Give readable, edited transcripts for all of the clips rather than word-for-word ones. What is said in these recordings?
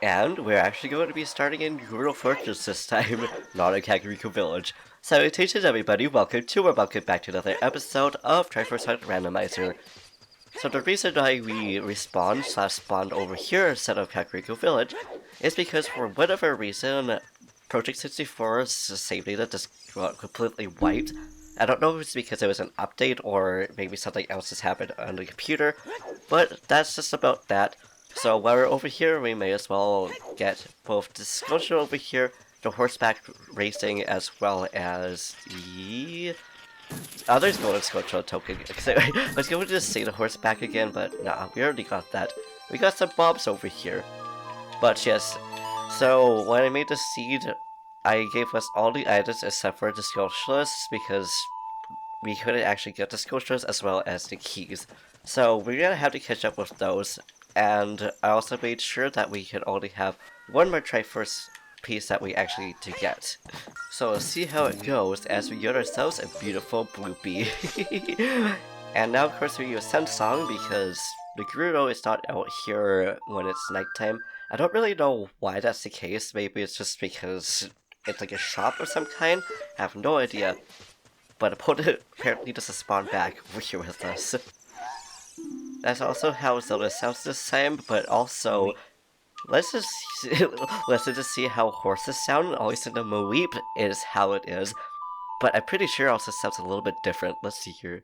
And we're actually going to be starting in Gerudo Fortress this time, not in Kakoriko Village. Salutations everybody, welcome back to another episode of Triforce Randomizer. So the reason why we spawned over here instead of Kakoriko Village is because for whatever reason, Project 64's save data just got completely wiped. I don't know if it's because it was an update or maybe something else has happened on the computer, but that's just about that. So while we're over here, we may as well get both the sculpture over here, the horseback racing, as well as the there's golden sculpture token. I was going to just say the horseback again, but nah, we already got that. We got some mobs over here. But yes, so when I made the seed, I gave us all the items except for the sculptures because we couldn't actually get the sculptures as well as the keys. So we're gonna have to catch up with those. And I also made sure that we could only have one more triforce piece that we actually need to get. So let's see how it goes as we get ourselves a beautiful bloopy. And now of course we use Sun Song because the Gerudo is not out here when it's nighttime. I don't really know why that's the case. Maybe it's just because it's like a shop of some kind. I have no idea. But opponent apparently doesn't spawn back over here with us. That's also how Zelda sounds this time, but also let's just see how horses sound. Always in the Moeep is how it is, but I'm pretty sure it also sounds a little bit different. Let's see here.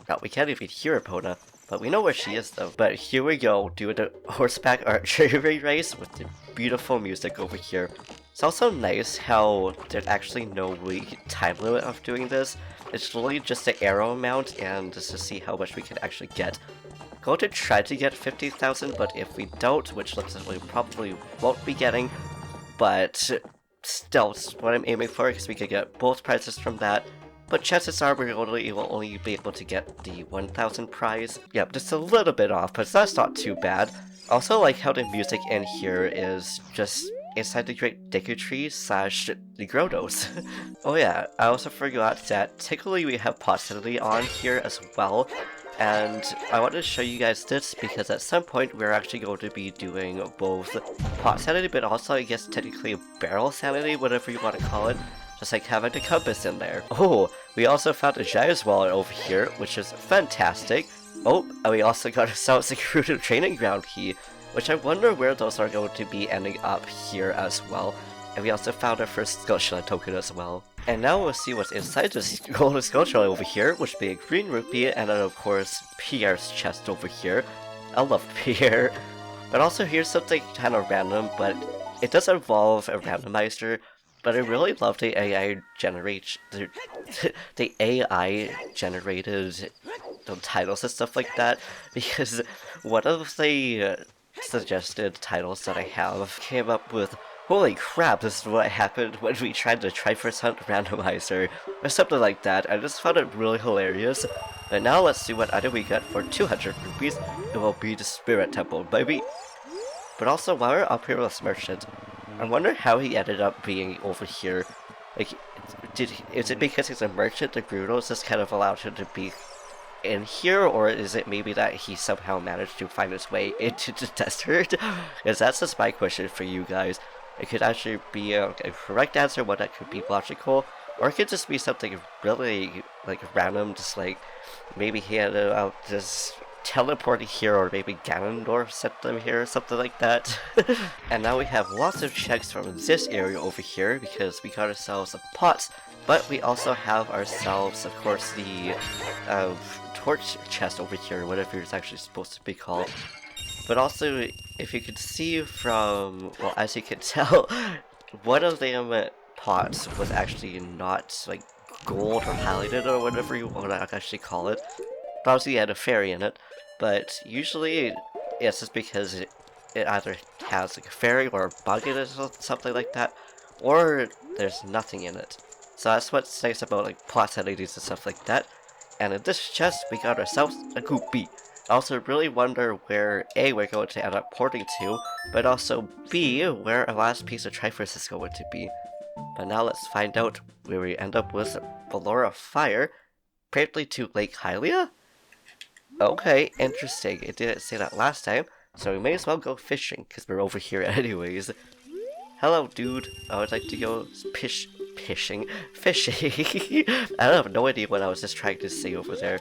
No, we can't even hear Epona, but we know where she is though. But here we go, doing the horseback archery race with the beautiful music over here. It's also nice how there's actually no time limit of doing this. It's literally just the arrow amount and just to see how much we can actually get. Going to try to get 50,000, but if we don't, which looks like we probably won't be getting, but still, what I'm aiming for because we could get both prizes from that. But chances are we will only be able to get the 1,000 prize. Yep, just a little bit off, but that's not too bad. Also like how the music in here is just inside the Great Deku Tree / the Grodos. Oh yeah, I also forgot that technically we have Possibility on here as well. And I wanted to show you guys this because at some point we're actually going to be doing both pot sanity but also I guess technically barrel sanity, whatever you want to call it. Just like having the compass in there. Oh, we also found a Giant's Wallet over here, which is fantastic. Oh, and we also got ourselves a Gerudo training ground key, which I wonder where those are going to be ending up here as well. And we also found our first Sculpture token as well. And now we'll see what's inside this golden sculpture over here, which being a green rupee, and then of course Pierre's chest over here. I love Pierre. But also here's something kind of random, but it does involve a randomizer. But I really love the AI generate the AI generated titles and stuff like that, because one of the suggested titles that I have came up with, holy crap, this is what happened when we tried to Triforce Hunt Randomizer, or something like that. I just found it really hilarious. But now let's see what item we get for 200 rupees. It will be the Spirit Temple, baby. But also, while we're up here with this merchant, I wonder how he ended up being over here. Like, is it because he's a merchant, the Gerudos just kind of allowed him to be in here, or is it maybe that he somehow managed to find his way into the desert? Because that's just my question for you guys. It could actually be a correct answer, one that could be logical, or it could just be something really, like, random, just like, maybe he had just teleported here, or maybe Ganondorf sent them here, or something like that. And now we have lots of checks from this area over here, because we got ourselves a pot, but we also have ourselves, of course, the torch chest over here, whatever it's actually supposed to be called. But also, if you can see from, well, as you can tell, one of them pots was actually not, like, gold or highlighted or whatever you want to actually call it. But obviously it had a fairy in it, but usually it's just because it either has like a fairy or a bug in it or something like that, or there's nothing in it. So that's what's nice about like plot entities and stuff like that. And in this chest we got ourselves a goopy. I also really wonder where A, we're going to end up porting to, but also B, where our last piece of Triforce is going to be. But now let's find out where we end up with Valora Fire, apparently to Lake Hylia? Okay, interesting. It didn't say that last time. So we may as well go fishing, because we're over here anyways. Hello, dude. I would like to go fishing. I have no idea what I was just trying to say over there.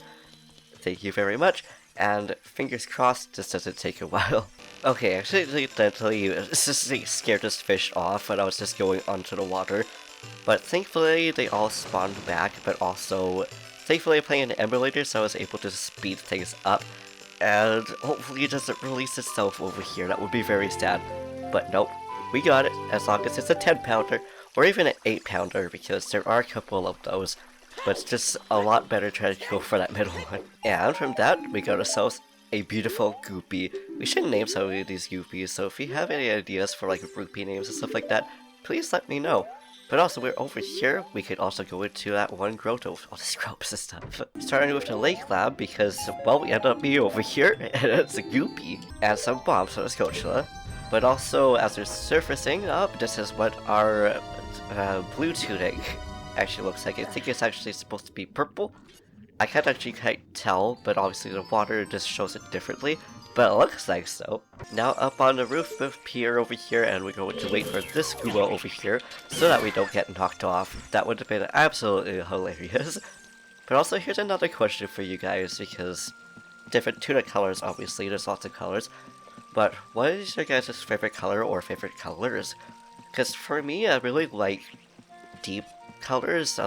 Thank you very much, and fingers crossed this doesn't take a while. Okay, actually, this scared this fish off when I was just going onto the water. But thankfully, they all spawned back, but also, thankfully I'm playing an emulator, so I was able to speed things up. And hopefully it doesn't release itself over here, that would be very sad. But nope, we got it, as long as it's a 10-pounder, or even an 8-pounder, because there are a couple of those. But it's just a lot better trying to go for that middle one. And from that, we got ourselves a beautiful goopy. We should name some of these goopies, so if you have any ideas for like rupee names and stuff like that, please let me know. But also, we're over here, we could also go into that one grotto, all this ropes and stuff. Starting with the lake lab, because, well, we end up being over here, and it's a goopy. And some bombs from the Scotia. But also, as we're surfacing up, this is what our blue tunic actually looks like. I think it's actually supposed to be purple. I can't actually quite tell, but obviously the water just shows it differently. But it looks like so. Now up on the roof with Pierre over here, and we're going to wait for this Gua over here so that we don't get knocked off. That would have been absolutely hilarious. But also, here's another question for you guys, because different tunic colors, obviously, there's lots of colors. But what is your guys' favorite color or favorite colors? Because for me, I really like deep colors. I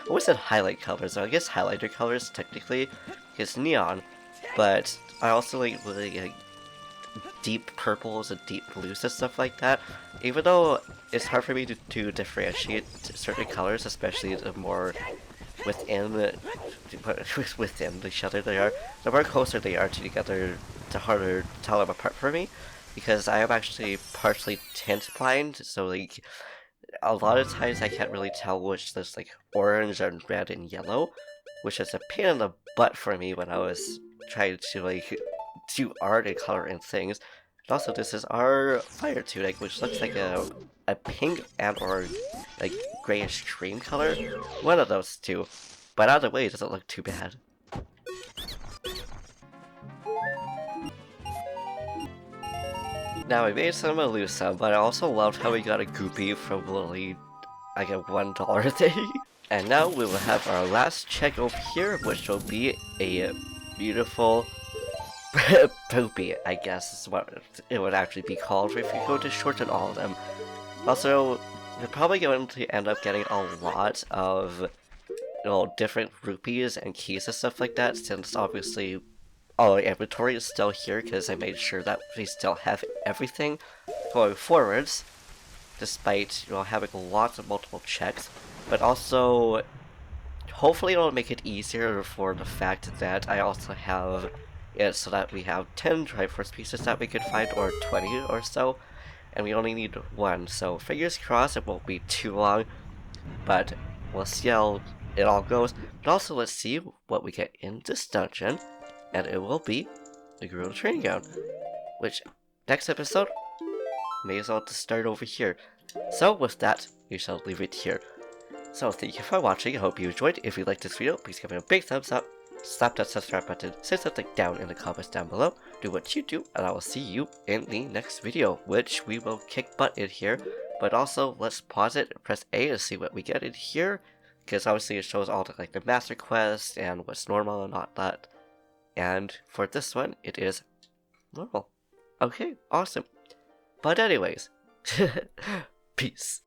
always said highlight colors, I guess highlighter colors technically, because neon. But I also like really like deep purples and deep blues and stuff like that. Even though it's hard for me to differentiate certain colors, especially the more within each other they are, the more closer they are together, the harder to tell them apart for me. Because I am actually partially tint blind, so like a lot of times I can't really tell which there's like orange and red and yellow, which is a pain in the butt for me when I was trying to like do art and color and things. And also, this is our fire tunic, which looks like a pink and or like grayish cream color, one of those two. But either way, it doesn't look too bad. Now, I made some Elusa, but I also loved how we got a goopy from literally like a $1 thing. And now we will have our last check over here, which will be a beautiful poopy, I guess is what it would actually be called if you go to shorten all of them. Also, we're probably going to end up getting a lot of different rupees and keys and stuff like that, since obviously all our inventory is still here, because I made sure that we still have everything going forwards, despite having lots of multiple checks. But also, hopefully it'll make it easier for the fact that I also have it so that we have 10 triforce pieces that we could find, or 20 or so, and we only need one, so fingers crossed it won't be too long, but we'll see how it all goes. But also, let's see what we get in this dungeon, and it will be the Gerudo training ground, which next episode may as well just start over here. So with that, we shall leave it here. So thank you for watching, I hope you enjoyed. If you liked this video, please give it a big thumbs up, slap that subscribe button, say something down in the comments down below, do what you do, and I will see you in the next video, which we will kick butt in here. But also, let's pause it and press A to see what we get in here, because obviously it shows all the master quests and what's normal and not that. And for this one, it is normal. Okay, awesome. But anyways, peace.